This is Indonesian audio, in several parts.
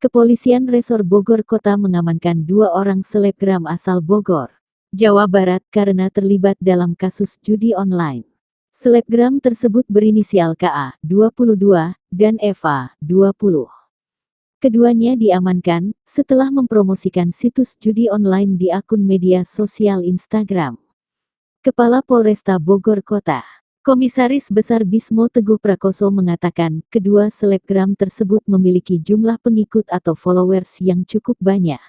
Kepolisian Resor Bogor Kota mengamankan 2 orang selebgram asal Bogor, Jawa Barat karena terlibat dalam kasus judi online. Selebgram tersebut berinisial KA, 22, dan Eva, 20. Keduanya diamankan setelah mempromosikan situs judi online di akun media sosial Instagram. Kepala Polresta Bogor Kota, Komisaris Besar Bismo Teguh Prakoso mengatakan, kedua selebgram tersebut memiliki jumlah pengikut atau followers yang cukup banyak.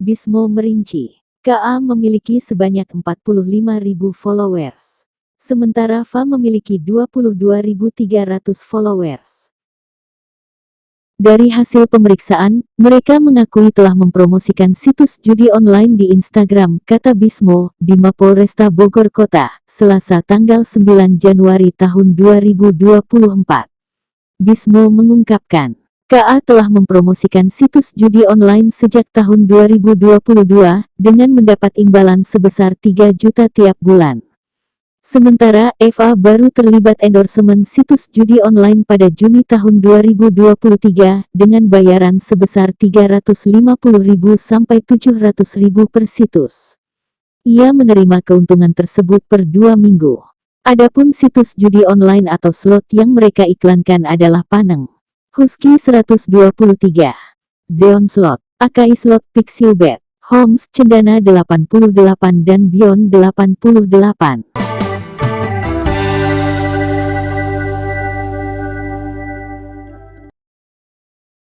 Bismo merinci, KA memiliki sebanyak 45.000 followers, sementara FA memiliki 22.300 followers. Dari hasil pemeriksaan, mereka mengakui telah mempromosikan situs judi online di Instagram, kata Bismo, di Mapolresta Bogor Kota, Selasa tanggal 9 Januari tahun 2024. Bismo mengungkapkan, KA telah mempromosikan situs judi online sejak tahun 2022, dengan mendapat imbalan sebesar 3 juta tiap bulan. Sementara Eva baru terlibat endorsement situs judi online pada Juni tahun 2023 dengan bayaran sebesar 350.000 sampai 700.000 per situs. Ia menerima keuntungan tersebut per 2 minggu. Adapun situs judi online atau slot yang mereka iklankan adalah Paneng, Husky 123, Zeon Slot, AKI Slot Pixiubet, Homes Cendana 88 dan Beyond 88.